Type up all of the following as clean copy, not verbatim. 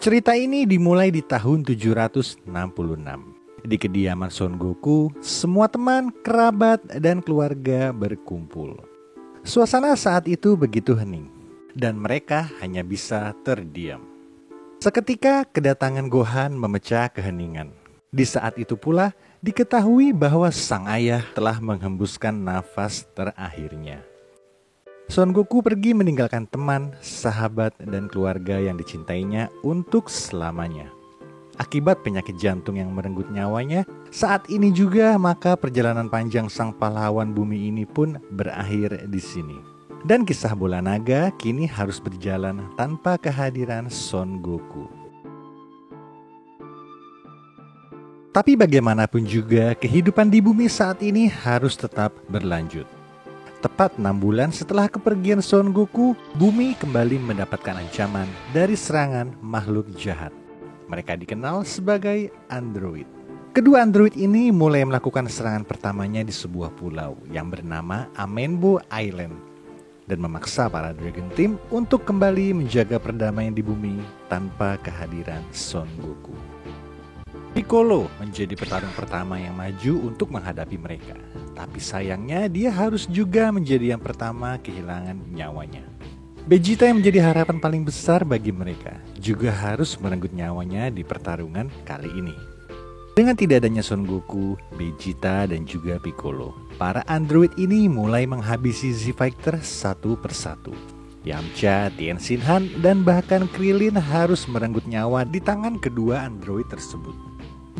Cerita ini dimulai di tahun 766. Di kediaman Son Goku, semua teman, kerabat, dan keluarga berkumpul. Suasana saat itu begitu hening, dan mereka hanya bisa terdiam. Seketika kedatangan Gohan memecah keheningan. Di saat itu pula diketahui bahwa sang ayah telah menghembuskan nafas terakhirnya. Son Goku pergi meninggalkan teman, sahabat, dan keluarga yang dicintainya untuk selamanya. Akibat penyakit jantung yang merenggut nyawanya, saat ini juga maka perjalanan panjang sang pahlawan bumi ini pun berakhir di sini. Dan kisah bola naga kini harus berjalan tanpa kehadiran Son Goku. Tapi bagaimanapun juga, kehidupan di bumi saat ini harus tetap berlanjut. Tepat 6 bulan setelah kepergian Son Goku, bumi kembali mendapatkan ancaman dari serangan makhluk jahat. Mereka dikenal sebagai android. Kedua android ini mulai melakukan serangan pertamanya di sebuah pulau yang bernama Amenbo Island dan memaksa para Dragon Team untuk kembali menjaga perdamaian di bumi tanpa kehadiran Son Goku. Piccolo menjadi petarung pertama yang maju untuk menghadapi mereka. Tapi sayangnya dia harus juga menjadi yang pertama kehilangan nyawanya. Vegeta yang menjadi harapan paling besar bagi mereka juga harus merenggut nyawanya di pertarungan kali ini. Dengan tidak adanya Son Goku, Vegeta, dan juga Piccolo, para android ini mulai menghabisi Z-Fighter satu persatu. Yamcha, Tien Shinhan, dan bahkan Krillin harus merenggut nyawa di tangan kedua android tersebut.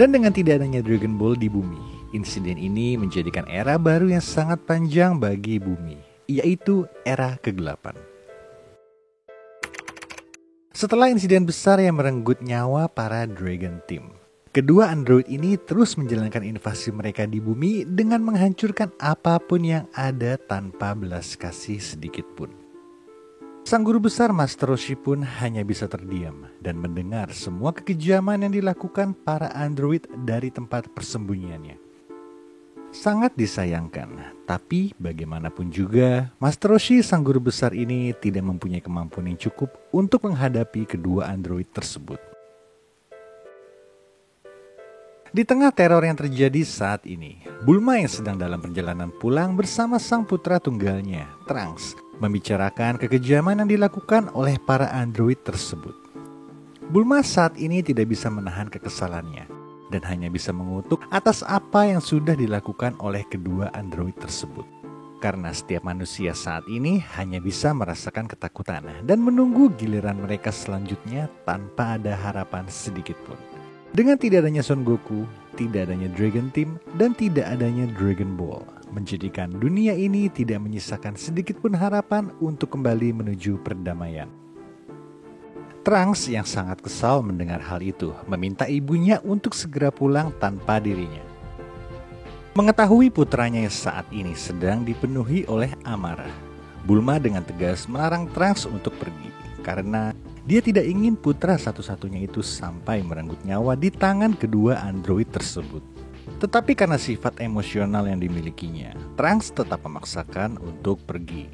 Dan dengan tidak adanya Dragon Ball di bumi, insiden ini menjadikan era baru yang sangat panjang bagi bumi, yaitu era kegelapan. Setelah insiden besar yang merenggut nyawa para Dragon Team, kedua android ini terus menjalankan invasi mereka di bumi dengan menghancurkan apapun yang ada tanpa belas kasih sedikit pun. Sang guru besar Master Roshi pun hanya bisa terdiam dan mendengar semua kekejaman yang dilakukan para android dari tempat persembunyiannya. Sangat disayangkan, tapi bagaimanapun juga, Master Roshi sang guru besar ini tidak mempunyai kemampuan yang cukup untuk menghadapi kedua android tersebut. Di tengah teror yang terjadi saat ini, Bulma yang sedang dalam perjalanan pulang bersama sang putra tunggalnya, Trunks, membicarakan kekejaman yang dilakukan oleh para android tersebut. Bulma saat ini tidak bisa menahan kekesalannya dan hanya bisa mengutuk atas apa yang sudah dilakukan oleh kedua android tersebut. Karena setiap manusia saat ini hanya bisa merasakan ketakutan dan menunggu giliran mereka selanjutnya tanpa ada harapan sedikit pun. Dengan tidak adanya Son Goku, tidak adanya Dragon Team, dan tidak adanya Dragon Ball, menjadikan dunia ini tidak menyisakan sedikit pun harapan untuk kembali menuju perdamaian. Trunks yang sangat kesal mendengar hal itu, meminta ibunya untuk segera pulang tanpa dirinya. Mengetahui putranya yang saat ini sedang dipenuhi oleh amarah, Bulma dengan tegas melarang Trunks untuk pergi, karena dia tidak ingin putra satu-satunya itu sampai merenggut nyawa di tangan kedua android tersebut. Tetapi karena sifat emosional yang dimilikinya, Trunks tetap memaksakan untuk pergi.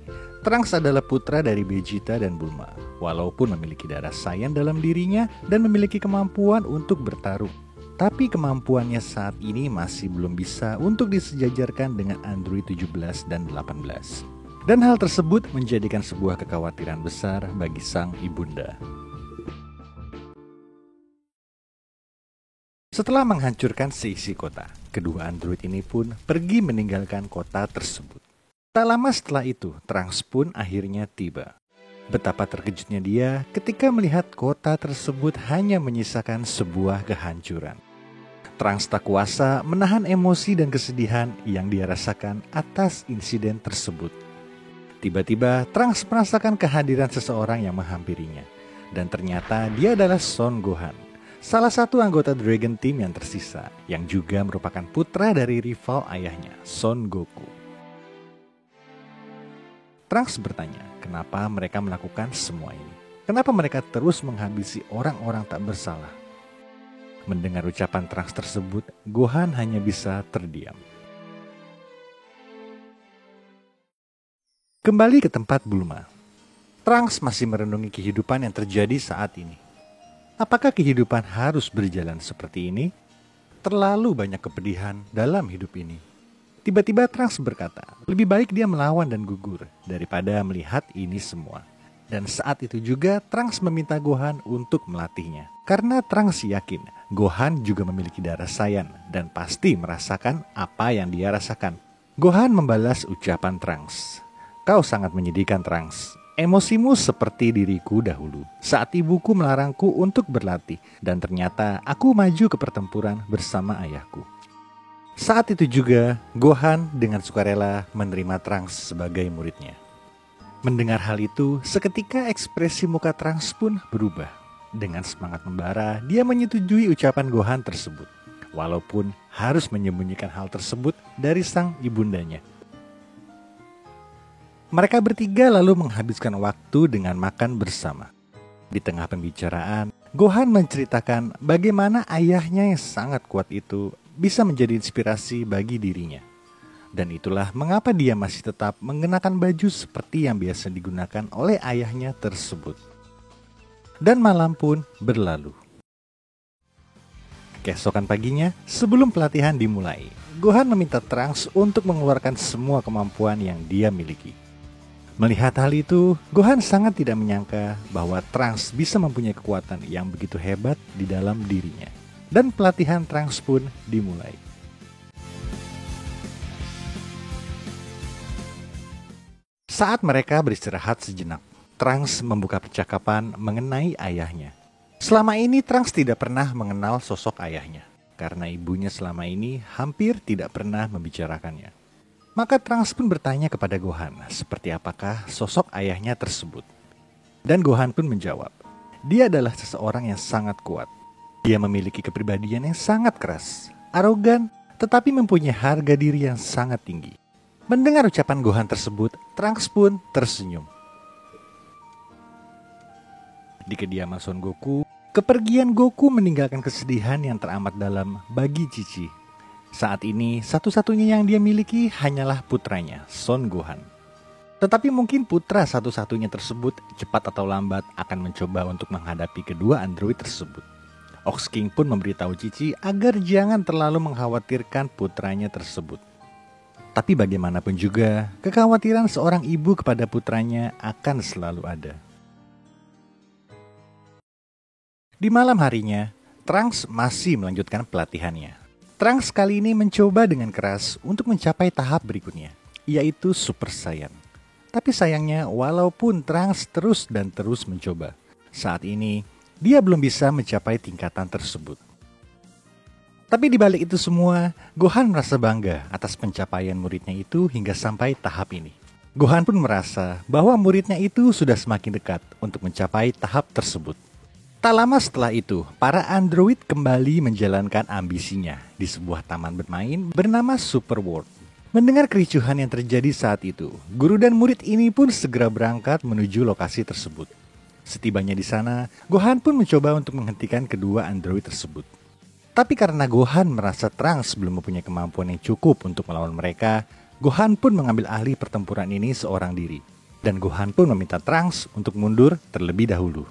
Trunks adalah putra dari Vegeta dan Bulma, walaupun memiliki darah Saiyan dalam dirinya dan memiliki kemampuan untuk bertarung. Tapi kemampuannya saat ini masih belum bisa untuk disejajarkan dengan Android 17 dan 18. Dan hal tersebut menjadikan sebuah kekhawatiran besar bagi sang ibunda. Setelah menghancurkan seisi kota, kedua android ini pun pergi meninggalkan kota tersebut. Tak lama setelah itu, Trunks pun akhirnya tiba. Betapa terkejutnya dia ketika melihat kota tersebut hanya menyisakan sebuah kehancuran. Trunks tak kuasa menahan emosi dan kesedihan yang dia rasakan atas insiden tersebut. Tiba-tiba Trunks merasakan kehadiran seseorang yang menghampirinya. Dan ternyata dia adalah Son Gohan, salah satu anggota Dragon Team yang tersisa, yang juga merupakan putra dari rival ayahnya, Son Goku. Trunks bertanya, kenapa mereka melakukan semua ini? Kenapa mereka terus menghabisi orang-orang tak bersalah? Mendengar ucapan Trunks tersebut, Gohan hanya bisa terdiam. Kembali ke tempat Bulma. Trunks masih merenungi kehidupan yang terjadi saat ini. Apakah kehidupan harus berjalan seperti ini? Terlalu banyak kepedihan dalam hidup ini. Tiba-tiba Trunks berkata, lebih baik dia melawan dan gugur daripada melihat ini semua. Dan saat itu juga Trunks meminta Gohan untuk melatihnya. Karena Trunks yakin Gohan juga memiliki darah Saiyan dan pasti merasakan apa yang dia rasakan. Gohan membalas ucapan Trunks. Kau sangat menyedihkan, Trunks. Emosimu seperti diriku dahulu saat ibuku melarangku untuk berlatih dan ternyata aku maju ke pertempuran bersama ayahku. Saat itu juga Gohan dengan sukarela menerima Trunks sebagai muridnya. Mendengar hal itu, seketika ekspresi muka Trunks pun berubah. Dengan semangat membara, dia menyetujui ucapan Gohan tersebut, walaupun harus menyembunyikan hal tersebut dari sang ibundanya. Mereka bertiga lalu menghabiskan waktu dengan makan bersama. Di tengah pembicaraan, Gohan menceritakan bagaimana ayahnya yang sangat kuat itu bisa menjadi inspirasi bagi dirinya. Dan itulah mengapa dia masih tetap mengenakan baju seperti yang biasa digunakan oleh ayahnya tersebut. Dan malam pun berlalu. Keesokan paginya, sebelum pelatihan dimulai, Gohan meminta Trunks untuk mengeluarkan semua kemampuan yang dia miliki. Melihat hal itu, Gohan sangat tidak menyangka bahwa Trunks bisa mempunyai kekuatan yang begitu hebat di dalam dirinya. Dan pelatihan Trunks pun dimulai. Saat mereka beristirahat sejenak, Trunks membuka percakapan mengenai ayahnya. Selama ini Trunks tidak pernah mengenal sosok ayahnya, karena ibunya selama ini hampir tidak pernah membicarakannya. Maka Trunks pun bertanya kepada Gohan seperti apakah sosok ayahnya tersebut. Dan Gohan pun menjawab, dia adalah seseorang yang sangat kuat. Dia memiliki kepribadian yang sangat keras, arogan, tetapi mempunyai harga diri yang sangat tinggi. Mendengar ucapan Gohan tersebut, Trunks pun tersenyum. Di kediaman Son Goku, kepergian Goku meninggalkan kesedihan yang teramat dalam bagi Chi-Chi. Saat ini, satu-satunya yang dia miliki hanyalah putranya, Son Gohan. Tetapi mungkin putra satu-satunya tersebut cepat atau lambat akan mencoba untuk menghadapi kedua android tersebut. Ox King pun memberitahu Chi-Chi agar jangan terlalu mengkhawatirkan putranya tersebut. Tapi bagaimanapun juga, kekhawatiran seorang ibu kepada putranya akan selalu ada. Di malam harinya, Trunks masih melanjutkan pelatihannya. Trunks kali ini mencoba dengan keras untuk mencapai tahap berikutnya, yaitu Super Saiyan. Tapi sayangnya, walaupun Trunks terus dan terus mencoba, saat ini dia belum bisa mencapai tingkatan tersebut. Tapi di balik itu semua, Gohan merasa bangga atas pencapaian muridnya itu hingga sampai tahap ini. Gohan pun merasa bahwa muridnya itu sudah semakin dekat untuk mencapai tahap tersebut. Tak lama setelah itu, para android kembali menjalankan ambisinya di sebuah taman bermain bernama Super World. Mendengar kericuhan yang terjadi saat itu, guru dan murid ini pun segera berangkat menuju lokasi tersebut. Setibanya di sana, Gohan pun mencoba untuk menghentikan kedua android tersebut. Tapi karena Gohan merasa Trunks belum mempunyai kemampuan yang cukup untuk melawan mereka, Gohan pun mengambil alih pertempuran ini seorang diri. Dan Gohan pun meminta Trunks untuk mundur terlebih dahulu.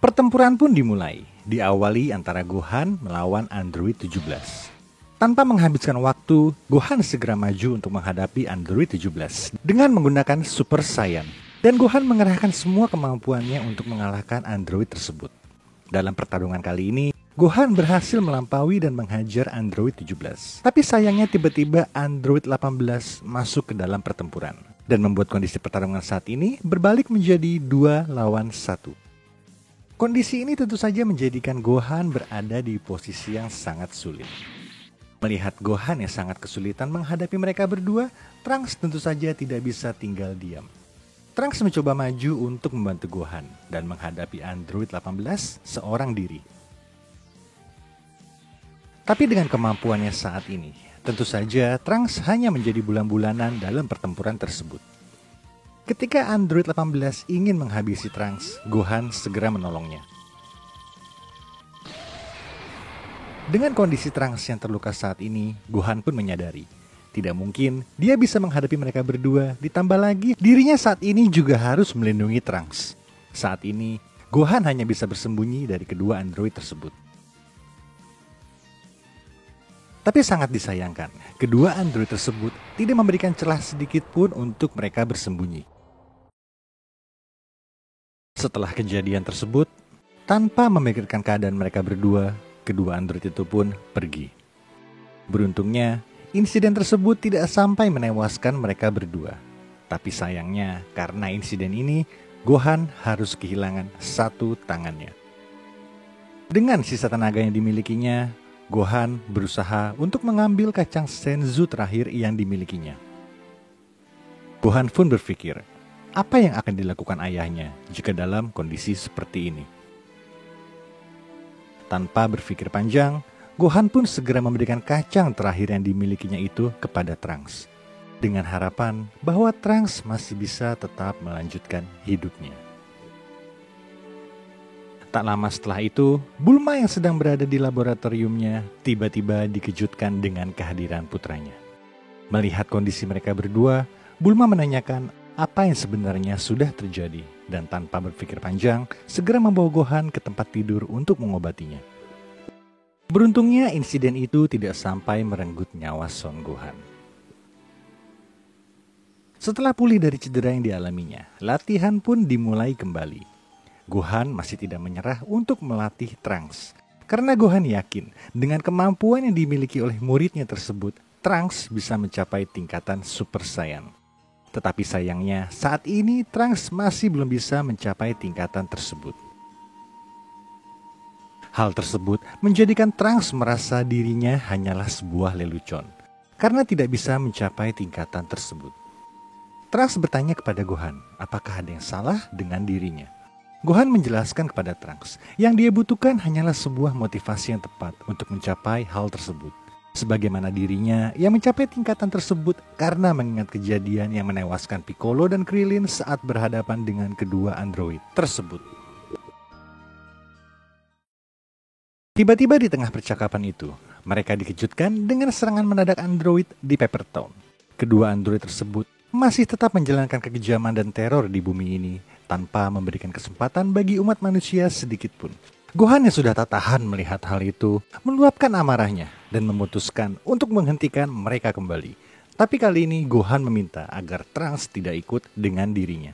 Pertempuran pun dimulai, diawali antara Gohan melawan Android 17. Tanpa menghabiskan waktu, Gohan segera maju untuk menghadapi Android 17 dengan menggunakan Super Saiyan. Dan Gohan mengerahkan semua kemampuannya untuk mengalahkan Android tersebut. Dalam pertarungan kali ini, Gohan berhasil melampaui dan menghajar Android 17. Tapi sayangnya tiba-tiba Android 18 masuk ke dalam pertempuran. Dan membuat kondisi pertarungan saat ini berbalik menjadi 2 lawan 1. Kondisi ini tentu saja menjadikan Gohan berada di posisi yang sangat sulit. Melihat Gohan yang sangat kesulitan menghadapi mereka berdua, Trunks tentu saja tidak bisa tinggal diam. Trunks mencoba maju untuk membantu Gohan dan menghadapi Android 18 seorang diri. Tapi dengan kemampuannya saat ini, tentu saja Trunks hanya menjadi bulan-bulanan dalam pertempuran tersebut. Ketika Android 18 ingin menghabisi Trunks, Gohan segera menolongnya. Dengan kondisi Trunks yang terluka saat ini, Gohan pun menyadari tidak mungkin dia bisa menghadapi mereka berdua, ditambah lagi dirinya saat ini juga harus melindungi Trunks. Saat ini, Gohan hanya bisa bersembunyi dari kedua android tersebut. Tapi sangat disayangkan, kedua android tersebut tidak memberikan celah sedikit pun untuk mereka bersembunyi. Setelah kejadian tersebut, tanpa memikirkan keadaan mereka berdua, kedua android itu pun pergi. Beruntungnya, insiden tersebut tidak sampai menewaskan mereka berdua. Tapi sayangnya, karena insiden ini, Gohan harus kehilangan satu tangannya. Dengan sisa tenaga yang dimilikinya, Gohan berusaha untuk mengambil kacang Senzu terakhir yang dimilikinya. Gohan pun berpikir, apa yang akan dilakukan ayahnya jika dalam kondisi seperti ini? Tanpa berpikir panjang, Gohan pun segera memberikan kacang terakhir yang dimilikinya itu kepada Trunks, dengan harapan bahwa Trunks masih bisa tetap melanjutkan hidupnya. Tak lama setelah itu, Bulma yang sedang berada di laboratoriumnya tiba-tiba dikejutkan dengan kehadiran putranya. Melihat kondisi mereka berdua, Bulma menanyakan apa yang sebenarnya sudah terjadi dan tanpa berpikir panjang, segera membawa Gohan ke tempat tidur untuk mengobatinya. Beruntungnya insiden itu tidak sampai merenggut nyawa Son Gohan. Setelah pulih dari cedera yang dialaminya, latihan pun dimulai kembali. Gohan masih tidak menyerah untuk melatih Trunks. Karena Gohan yakin dengan kemampuan yang dimiliki oleh muridnya tersebut, Trunks bisa mencapai tingkatan Super Saiyan. Tetapi sayangnya saat ini Trunks masih belum bisa mencapai tingkatan tersebut. Hal tersebut menjadikan Trunks merasa dirinya hanyalah sebuah lelucon karena tidak bisa mencapai tingkatan tersebut. Trunks bertanya kepada Gohan, apakah ada yang salah dengan dirinya? Gohan menjelaskan kepada Trunks yang dia butuhkan hanyalah sebuah motivasi yang tepat untuk mencapai hal tersebut. Sebagaimana dirinya yang mencapai tingkatan tersebut karena mengingat kejadian yang menewaskan Piccolo dan Krillin saat berhadapan dengan kedua android tersebut. Tiba-tiba di tengah percakapan itu, mereka dikejutkan dengan serangan mendadak android di Pepper Town. Kedua android tersebut masih tetap menjalankan kekejaman dan teror di bumi ini tanpa memberikan kesempatan bagi umat manusia sedikit pun. Gohan yang sudah tak tahan melihat hal itu, meluapkan amarahnya dan memutuskan untuk menghentikan mereka kembali. Tapi kali ini Gohan meminta agar Trunks tidak ikut dengan dirinya.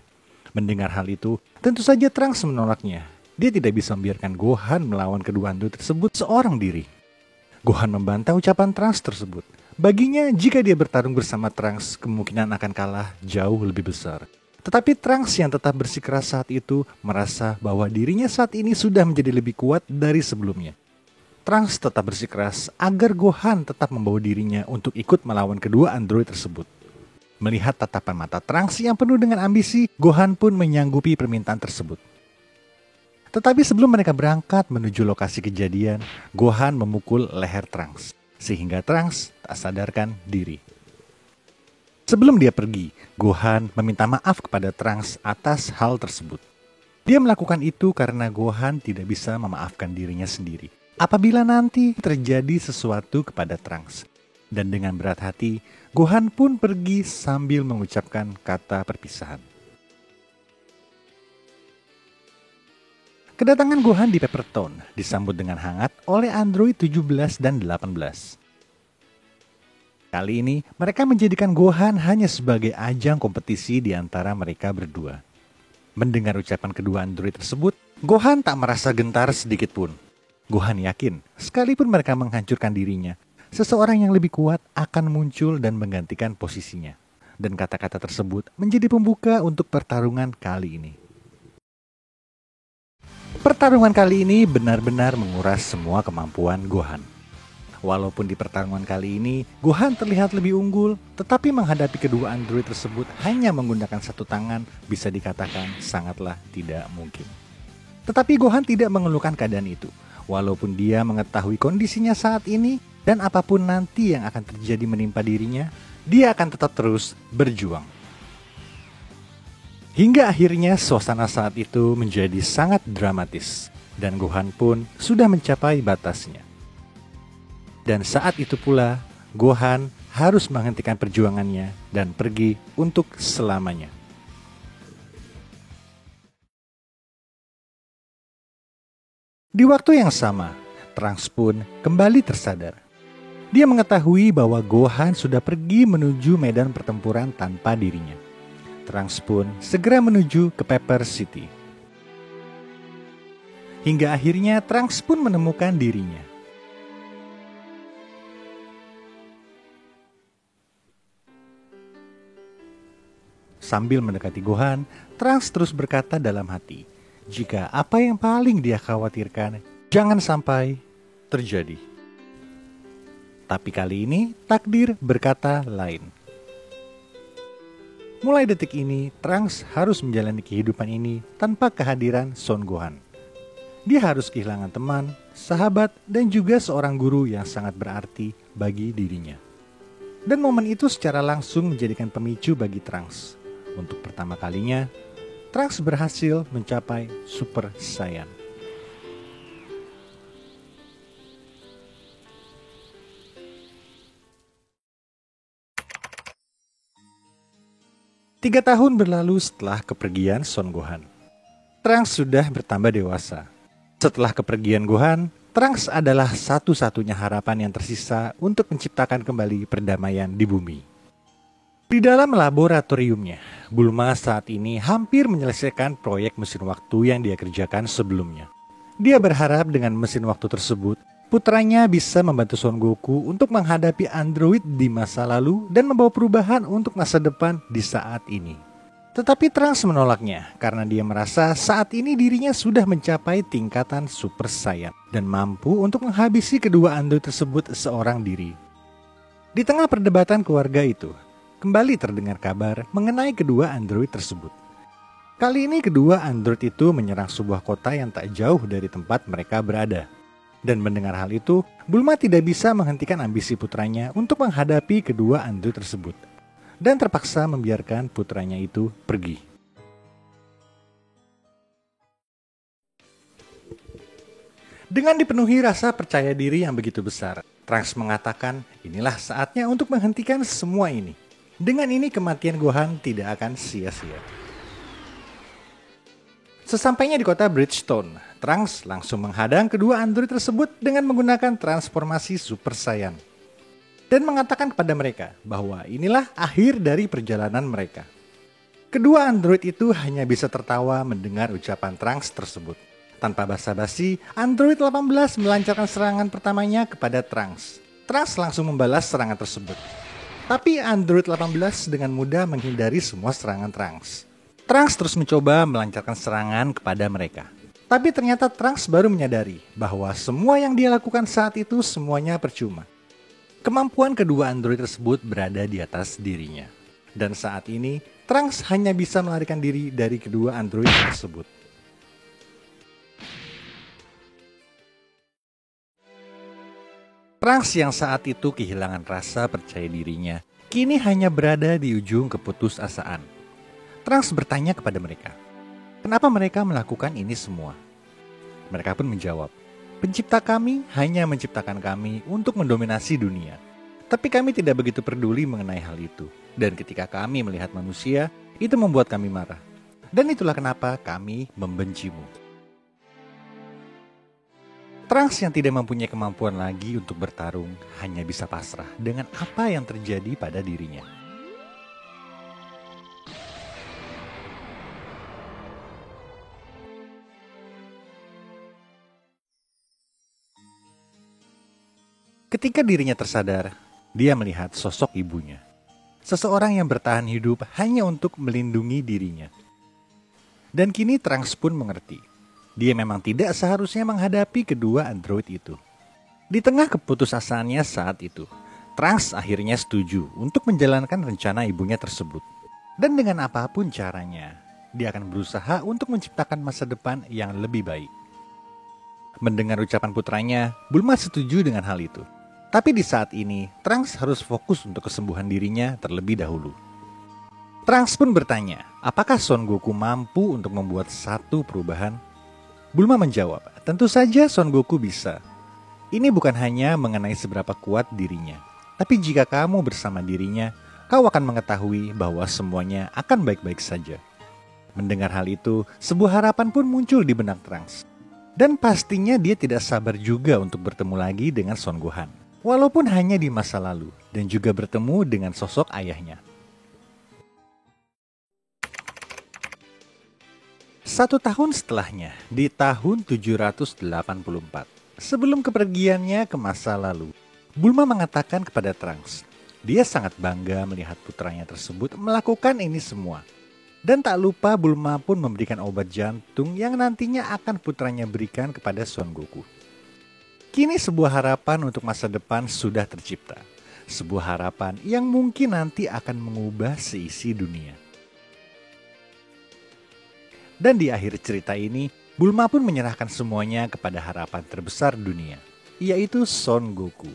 Mendengar hal itu, tentu saja Trunks menolaknya. Dia tidak bisa membiarkan Gohan melawan kedua android tersebut seorang diri. Gohan membantah ucapan Trunks tersebut. Baginya, jika dia bertarung bersama Trunks, kemungkinan akan kalah jauh lebih besar. Tetapi Trunks yang tetap bersikeras saat itu merasa bahwa dirinya saat ini sudah menjadi lebih kuat dari sebelumnya. Trunks tetap bersikeras agar Gohan tetap membawa dirinya untuk ikut melawan kedua android tersebut. Melihat tatapan mata Trunks yang penuh dengan ambisi, Gohan pun menyanggupi permintaan tersebut. Tetapi sebelum mereka berangkat menuju lokasi kejadian, Gohan memukul leher Trunks, sehingga Trunks tak sadarkan diri. Sebelum dia pergi, Gohan meminta maaf kepada Trunks atas hal tersebut. Dia melakukan itu karena Gohan tidak bisa memaafkan dirinya sendiri apabila nanti terjadi sesuatu kepada Trunks. Dan dengan berat hati, Gohan pun pergi sambil mengucapkan kata perpisahan. Kedatangan Gohan di Pepper Town disambut dengan hangat oleh android 17 dan 18. Kali ini, mereka menjadikan Gohan hanya sebagai ajang kompetisi di antara mereka berdua. Mendengar ucapan kedua android tersebut, Gohan tak merasa gentar sedikit pun. Gohan yakin, sekalipun mereka menghancurkan dirinya, seseorang yang lebih kuat akan muncul dan menggantikan posisinya. Dan kata-kata tersebut menjadi pembuka untuk pertarungan kali ini. Pertarungan kali ini benar-benar menguras semua kemampuan Gohan. Walaupun di pertarungan kali ini, Gohan terlihat lebih unggul, tetapi menghadapi kedua android tersebut hanya menggunakan satu tangan bisa dikatakan sangatlah tidak mungkin. Tetapi Gohan tidak mengeluhkan keadaan itu, walaupun dia mengetahui kondisinya saat ini dan apapun nanti yang akan terjadi menimpa dirinya, dia akan tetap terus berjuang. Hingga akhirnya suasana saat itu menjadi sangat dramatis, dan Gohan pun sudah mencapai batasnya. Dan saat itu pula, Gohan harus menghentikan perjuangannya dan pergi untuk selamanya. Di waktu yang sama, Trunks pun kembali tersadar. Dia mengetahui bahwa Gohan sudah pergi menuju medan pertempuran tanpa dirinya. Trunks pun segera menuju ke Pepper City. Hingga akhirnya Trunks pun menemukan dirinya. Sambil mendekati Gohan, Trunks terus berkata dalam hati, jika apa yang paling dia khawatirkan jangan sampai terjadi. Tapi kali ini takdir berkata lain. Mulai detik ini, Trunks harus menjalani kehidupan ini tanpa kehadiran Son Gohan. Dia harus kehilangan teman, sahabat, dan juga seorang guru yang sangat berarti bagi dirinya. Dan momen itu secara langsung menjadikan pemicu bagi Trunks. Untuk pertama kalinya, Trunks berhasil mencapai Super Saiyan. Tiga tahun berlalu setelah kepergian Son Gohan. Trunks sudah bertambah dewasa. Setelah kepergian Gohan, Trunks adalah satu-satunya harapan yang tersisa untuk menciptakan kembali perdamaian di bumi. Di dalam laboratoriumnya, Bulma saat ini hampir menyelesaikan proyek mesin waktu yang dia kerjakan sebelumnya. Dia berharap dengan mesin waktu tersebut, putranya bisa membantu Son Goku untuk menghadapi android di masa lalu dan membawa perubahan untuk masa depan di saat ini. Tetapi Trunks menolaknya karena dia merasa saat ini dirinya sudah mencapai tingkatan Super Saiyan dan mampu untuk menghabisi kedua android tersebut seorang diri. Di tengah perdebatan keluarga itu, kembali terdengar kabar mengenai kedua android tersebut. Kali ini kedua android itu menyerang sebuah kota yang tak jauh dari tempat mereka berada. Dan mendengar hal itu, Bulma tidak bisa menghentikan ambisi putranya untuk menghadapi kedua android tersebut. Dan terpaksa membiarkan putranya itu pergi. Dengan dipenuhi rasa percaya diri yang begitu besar, Trunks mengatakan inilah saatnya untuk menghentikan semua ini. Dengan ini kematian Gohan tidak akan sia-sia. Sesampainya di kota Bridgestone, Trunks langsung menghadang kedua android tersebut dengan menggunakan transformasi Super Saiyan. Dan mengatakan kepada mereka bahwa inilah akhir dari perjalanan mereka. Kedua android itu hanya bisa tertawa mendengar ucapan Trunks tersebut. Tanpa basa-basi, Android 18 melancarkan serangan pertamanya kepada Trunks. Trunks langsung membalas serangan tersebut. Tapi Android 18 dengan mudah menghindari semua serangan Trunks. Trunks terus mencoba melancarkan serangan kepada mereka. Tapi ternyata Trunks baru menyadari bahwa semua yang dia lakukan saat itu semuanya percuma. Kemampuan kedua android tersebut berada di atas dirinya. Dan saat ini, Trunks hanya bisa melarikan diri dari kedua android tersebut. Trunks yang saat itu kehilangan rasa percaya dirinya, kini hanya berada di ujung keputusasaan. Trunks bertanya kepada mereka, kenapa mereka melakukan ini semua? Mereka pun menjawab, pencipta kami hanya menciptakan kami untuk mendominasi dunia. Tapi kami tidak begitu peduli mengenai hal itu. Dan ketika kami melihat manusia, itu membuat kami marah. Dan itulah kenapa kami membencimu. Trunks yang tidak mempunyai kemampuan lagi untuk bertarung hanya bisa pasrah dengan apa yang terjadi pada dirinya. Ketika dirinya tersadar, dia melihat sosok ibunya. Seseorang yang bertahan hidup hanya untuk melindungi dirinya. Dan kini Trunks pun mengerti. Dia memang tidak seharusnya menghadapi kedua android itu. Di tengah keputusasaannya saat itu, Trunks akhirnya setuju untuk menjalankan rencana ibunya tersebut. Dan dengan apapun caranya, dia akan berusaha untuk menciptakan masa depan yang lebih baik. Mendengar ucapan putranya, Bulma setuju dengan hal itu. Tapi di saat ini, Trunks harus fokus untuk kesembuhan dirinya terlebih dahulu. Trunks pun bertanya, apakah Son Goku mampu untuk membuat satu perubahan? Bulma menjawab, tentu saja Son Goku bisa. Ini bukan hanya mengenai seberapa kuat dirinya, tapi jika kamu bersama dirinya, kau akan mengetahui bahwa semuanya akan baik-baik saja. Mendengar hal itu, sebuah harapan pun muncul di benak Trunks. Dan pastinya dia tidak sabar juga untuk bertemu lagi dengan Son Gohan. Walaupun hanya di masa lalu dan juga bertemu dengan sosok ayahnya. 1 tahun setelahnya, di tahun 784, sebelum kepergiannya ke masa lalu, Bulma mengatakan kepada Trunks, dia sangat bangga melihat putranya tersebut melakukan ini semua. Dan tak lupa Bulma pun memberikan obat jantung yang nantinya akan putranya berikan kepada Son Goku. Kini sebuah harapan untuk masa depan sudah tercipta. Sebuah harapan yang mungkin nanti akan mengubah seisi dunia. Dan di akhir cerita ini, Bulma pun menyerahkan semuanya kepada harapan terbesar dunia, yaitu Son Goku.